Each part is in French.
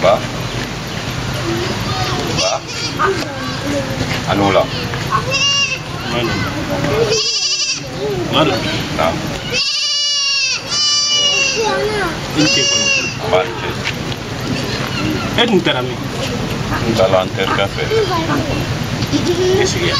Ba. Anu lah. Mana? Nah. Ini kono. Baca. Entar ami. Jalan terkafe. Kesiya.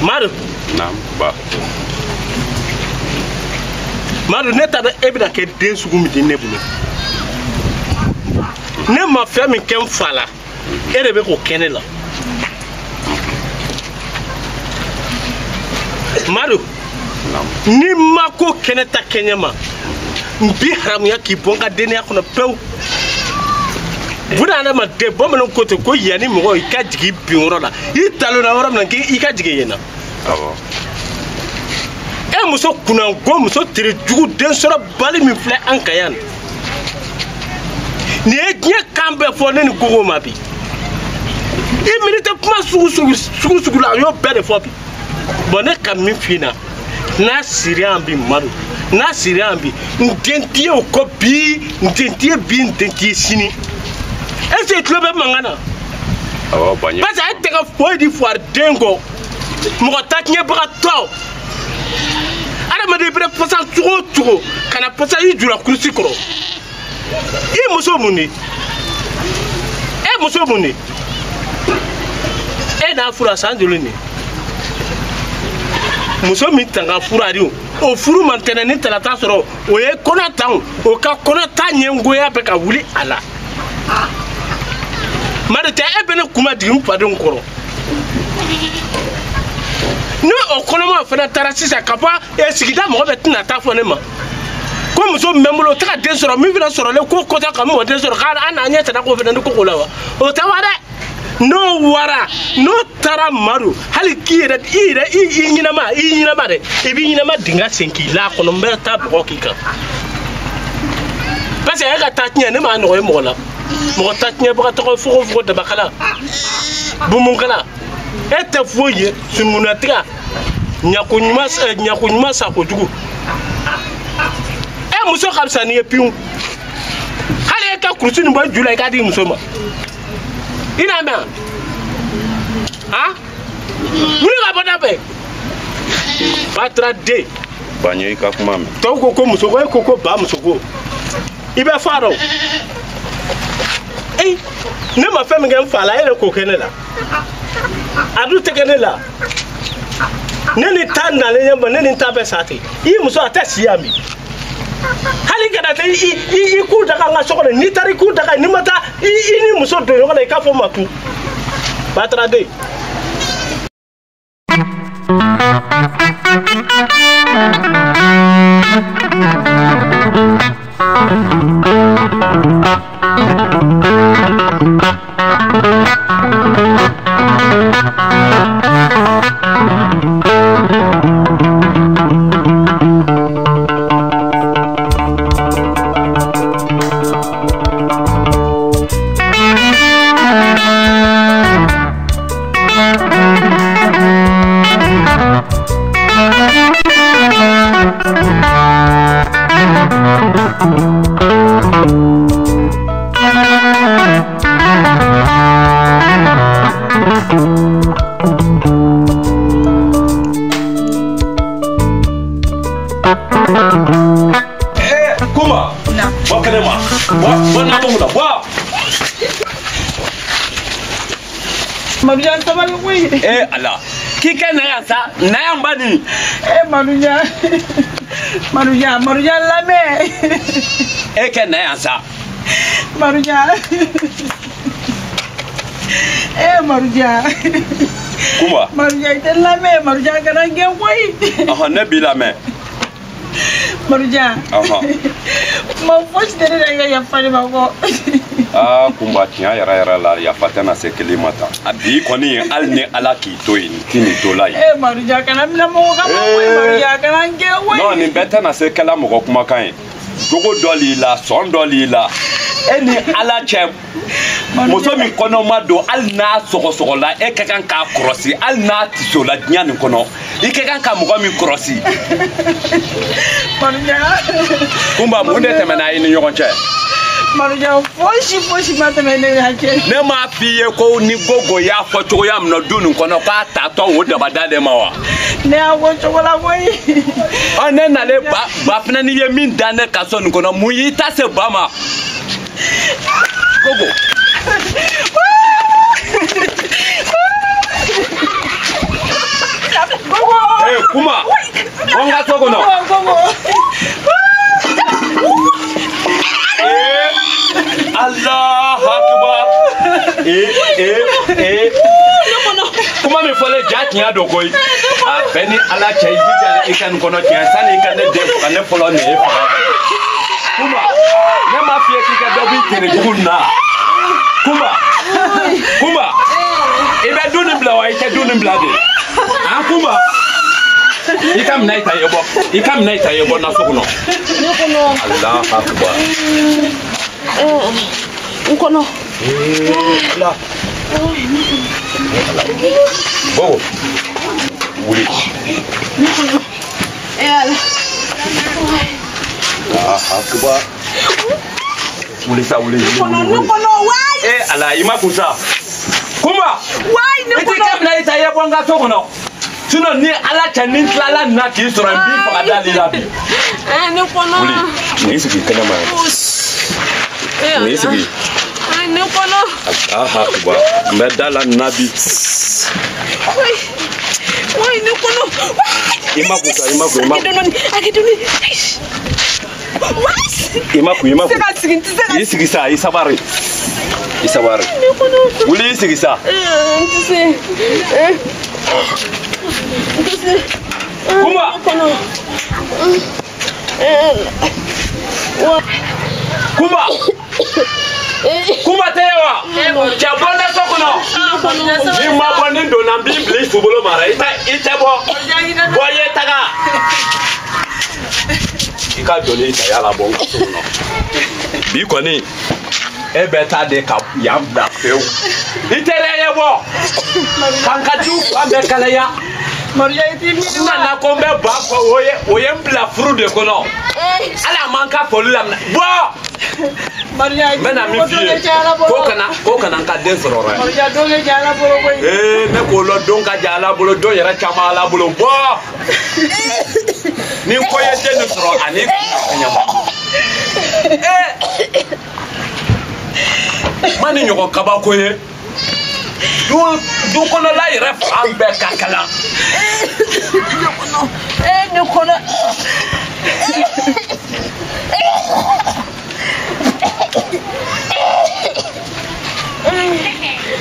Madu. Nah, ba. Madu ne tada ebida ke den sugu mi din ne bulu. Ne ma fɛ min kɛ n fa la e de bɛ k'o kɛ ne la. Madu ni ma ko kɛnɛ ta kɛɲɛ ma n bi haramuya k'i bɔ n ka dennenya kɔnɔ pewu. Buna adamaden bamananw ko ten ko yanni mɔgɔ i ka jigin bin yɔrɔ la i talonna yɔrɔ min na k'i ka jigin yen na. Awɔ. E muso kunnango muso tere jugu den sɔrɔ bali min filɛ an kan yan nin ye diɲɛ kan bɛɛ fɔ ne ni gogo ma bi i minite kuma sugu la a y'o bɛɛ de fɔ bi bon ne ka min f'i na n'a siriya bi Madu n'a siriya bi n den t'i ye o kɔ bi n den t'i ye bi n den t'i ye sini est-ce que i tulo bɛ mankan na. Awɔ banɲɛ. Parce que a tɛ ka foyi di fuwariden kɔ mɔgɔ ta tiɲɛbagatɔ adamaden bɛ pasa cogo o cogo kana pasa i jula kurusi kɔrɔ i muso mun de e muso mun de e n'a fura san joli de muso min tanga fura de o furu man tɛnɛ ni talata sɔrɔ o ye kɔnɔ tan o ka kɔnɔ ta ɲɛngoya bɛ ka wuli a la Madu tɛ e bɛ ne kuma jigin fadenw kɔrɔ ni o kɔnɔma fana taara sisan ka bɔ sigida mɔgɔ bɛ tɛna taa fɔ ne ma ko muso min bɛ n bolo o tɛ ka den sɔrɔ min fana sɔrɔlen ko kɔta ka mɔgɔ den sɔrɔ k'a n'a ɲɛ tɛna ko fana ni koko la wa o tɛ wa dɛ n'o wara n'o taara Madu hali k'i yɛrɛ i ɲɛnama dɛ i b'i ɲɛnama dingɛ sen k'i la kɔnɔ n bɛ taa bɔgɔ k'i kan parce que e ka taa tiɲɛ ne m'a nɔgɔ ye mɔgɔ la mɔgɔ ta tiɲɛbaga tɔgɔ fogo dabakala bumunkala e tɛ foyi ye sununatiga ɲako ɲuman sa kojugu e muso ka fisa n'i ye piwu hali e ka kurusi nin bɔ ju la i k'a di muso ma i n'a mɛn han wuli ka bɔ da fɛ Batra den banɲɛ i ka kuma mɛn. tɔw ko muso ko e ko ba muso ko i bɛ fa dɔn ne ma fɛn min kɛ n fa la e yɛrɛ k'o kɛ ne la a dun tɛ kɛ ne la ne ni ta nalen ɲɛ ma ne ni ta bɛɛ sa ten i muso a tɛ si yan bi hali kana tɛ i k'u daga n ka so kɔnɔ n'i taara i k'u daga n'i ma taa i ni muso don ɲɔgɔn na i k'a fɔ ma tu Batra den. Kuma na wakane ma wa na mu da wa Maruja tabal wi ala ki kai na yansa na yan bani Maruja lame kai na yansa Maruja Kuma Maruja ite lame Maruja kana nge woi ne bi lame Maruja ma fosi tere da ya fani ma ko Ah, kumba tiɲɛ yɛrɛ la yafa tɛna se kelen ma tan. A bi kɔni hali ni Ala k'i to yen ti nin to la yen. Maruja kana mina mɔgɔ kama Maruja kana kɛ wai. Non nin bɛɛ tɛna se kɛla mɔgɔ kumakan ye. Jogo dɔ l'i la sɔn dɔ l'i la. E ni Ala cɛ muso min kɔnɔma don hali n'a sɔgɔsɔgɔla e ka kan k'a kɔrɔsi hali n'a tisola diɲɛ nin kɔnɔ i ka kan ka mɔgɔ min kɔrɔsi. Maruja. Kumba mun de tɛmɛna i ni ɲɔgɔn cɛ? Maruja fosi ma tɛmɛ ne ni cɛ. Ne m'a f'i ye ko ni Gogo y'a fɔ cogoya min na du nin kɔnɔ k'a tatɔ o dabada de ma wa? Ne y'a fɔ cogo la koyi. Ne nalen ba fana ni ye min da ne ka so nin kɔnɔ mun y'i ta se ba ma? Gogo. Eh, Kuma. On ga so kono. Allah akbar. Kuma mi fole jatiya do koy. A beni ala chay jija e kan kono tiya sani kan de ko ne folo ne e fa. Kuma ne ma fiye ki ka dobi tere kunna. Kuma e be duni bla wa e duni bla de. Ah Kuma ikam naita yebo na sokono. Allah akbar. Nkono. La. Bogo. Wuli. Akbar. Wuli sa wuli. Nkono wai. Ala ima kusa. Kuma. Wai ne kono. Ikam naita yebo nga sokono. Sinon ni ala chanin lala na ki sura bi fa dali labi. Ne kono. Wuli. Ni sigi kana ma. Ni sigi. Ne kono. Akbar. Medala nabi. Wai ne kono. Imaku. Akidoni. Imaku. Isigi sa isabari. Wuli isigi sa. Kuma. Kuma tewa. Chabonda sokono. Ni maboni ndo na Bible fubolo mara. Itebo. Boye taga. Ika dole ita yala bonga sokono. Bi koni e beta de ka yam da feu. Itere yebo. Kankaju abe kalaya. Maruja iti mi na kombe ba ko oye mbla furu de kono. Ala manka folulam. Bo. Maruja Mena mi fie ko kana ka den soro ra. Maruja doge jala bolo koy. Ne ko lo don ka jala bolo do yera chama ala bolo bo. Ni ko ye den soro ani nyama. Mani nyoko kaba ko ye. Du kono la yera fa be kakala. Ne kono.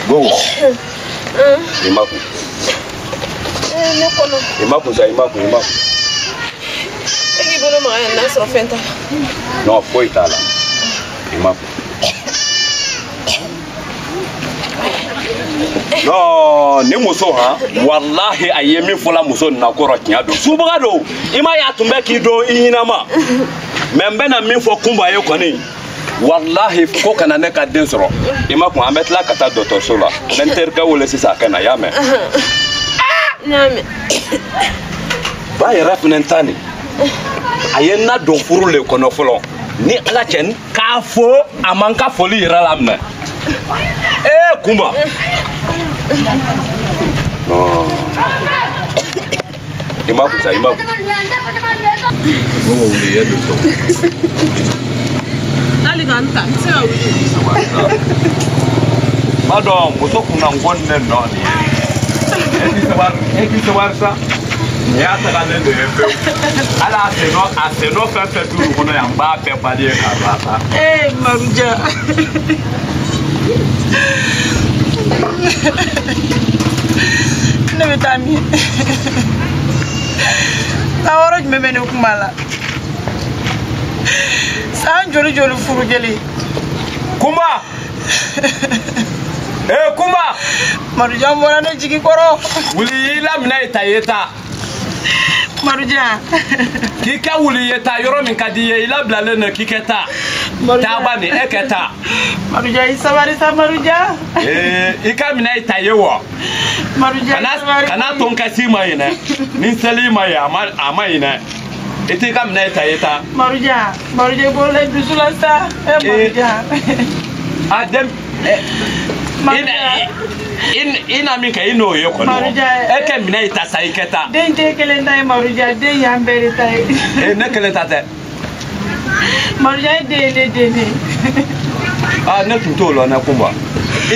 Go. Imaku. Ne kono. Imaku. Egi bono ma na so fenta. No, foi tala. Imaku. No, ni muso ha wallahi ayemi fola muso na koro kinya do. Subuga do. Ima ya tumbe ki do ina ma. Membe na mi fo kumba ye koni. Wallahi ko kana ne ka den soro. Imaku ametla kata docteur sola. Menterka wole sisa kana yame. Nyame. Ba yera funentani. Ayena don furu le kono folo. Ni ala chen ka fo amanka foli yera lamna. Kumba. No. Imaku. Gogo wuli yedo so. Dali ganta, se wuli. Madam, muso kuna ngonne no ni. Eki sabar sa. Ya ta kan de fe. Ala aseno fe turu kono ya mba pe pali ka ba. Maruja. Ne betami. Aworo jmemene kumala. San joli furu jeli. Kuma Kumba Maruja mbona ne jigi koro wuli la mina itayeta Maruja kika wuli yeta yoro min kadiye ila blale na kiketa tabani eketa Maruja isabari sa Maruja ika mina itayewo Maruja kana tonka sima ina min salima ya amaina itika mina itayeta Maruja bole dusula sa Maruja adem ina min ka ino yo kono eke mina ita saiketa dente kele ndai Maruja de yambere tai ne kele tate Maruja de ne tuntolo na kumba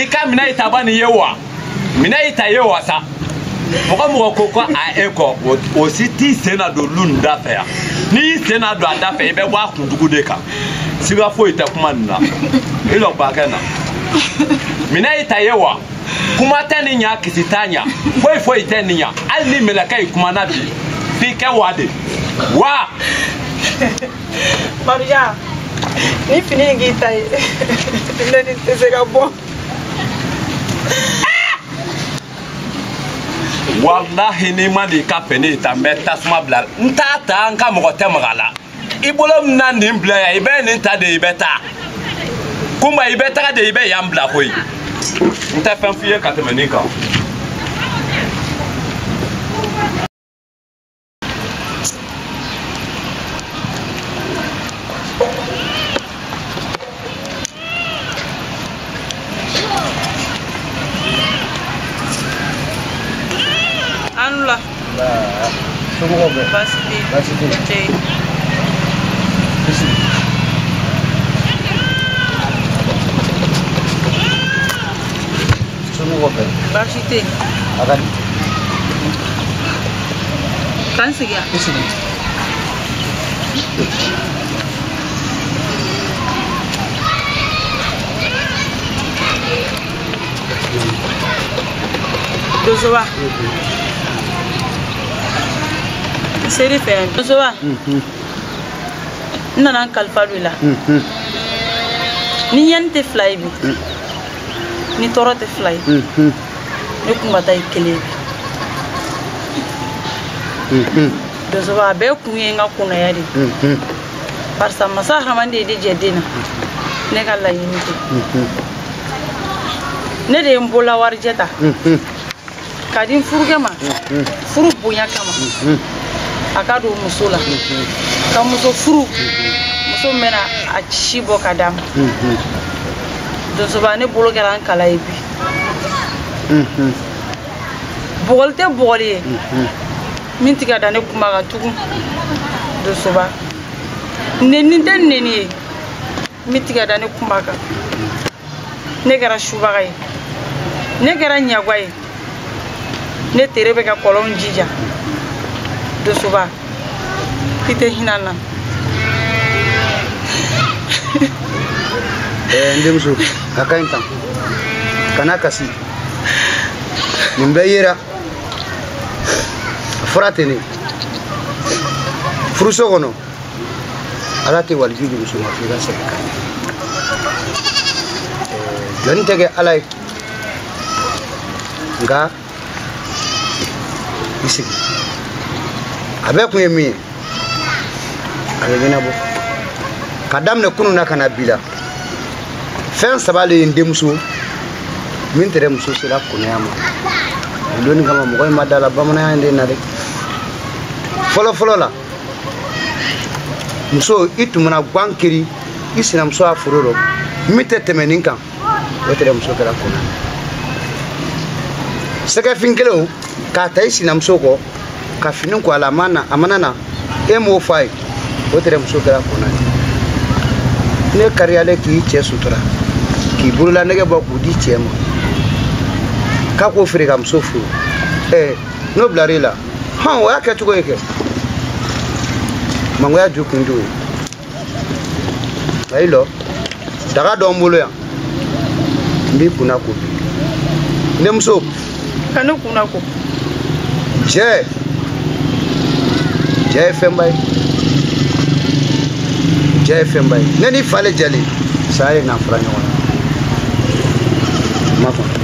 ika mina ita bani yewa mina ita yewa sa moko koko a eko o siti sena do lunda fe ya ni sena do adafe be wa kundugu de ka siga fo ita kuma nna ilo ba kana mina ita yewa kuma tani nya kisitanya fo ita niya alni melaka kuma na bi fike wade wa Maruja ni fini ngita ile ni tesega bon wallahi ni mandi ka peni tambe tasma blal ntata anka mo temagala ibolom na nim bla ya ibe ni nta de ibeta kumba ibeta de ibe yam bla koy nta fam fiye ka temenika Anula. Tunggu be. Pasti. Tunggu be. Pasti. Akan. Kan segia. Sini. Dozowa. Seri fe. Dozowa. Nana kalfa la. Ni yante fly bi. Ni torote fly. Ni kumbata ikele. Dozowa be kunye nga kuna yari. Parsa masa hamande de jedina. Ne kala yinti. Ne de mbola warjeta. Kadin furugema furu bonya kama akado musola ka muso furu muso mena a chibo kadam do sobane bolo garan kala ibi bolte boli minti ga dane kuma ga tugu do soba neni den neni minti ga dane kuma ga ne gara shuba ga ne gara nyagwai ne terebe ka kolon jija do suba kite hinana Ndemso akainta kana kasi nimbeyira furatene furuso gono alati waljiji musuma fira sekka jontege alay nga isigi abe ku yemi alena bo kadam ne kunu na kana bila fen sabale ndemso min tere muso sila kunyama ndoni kama mkoy madala bamana ande na rek folo la muso itumuna gwankiri isina muso afuroro mitete meninka wetere muso kala kuna saka finkelo ka taisi na msoko ka finin ko alamana amanana mo5 wotere msoko kuna ne kariale ki che sutura ki burula nege ba kudi chema ka ko frika msofu no blarila ha wa ka tuko yake mango ya jukundu bailo daga dombulo ya mbi kuna ko ne mso kanu kuna ko je fembai nani fale jali sai na franya wana ma kɔnɔ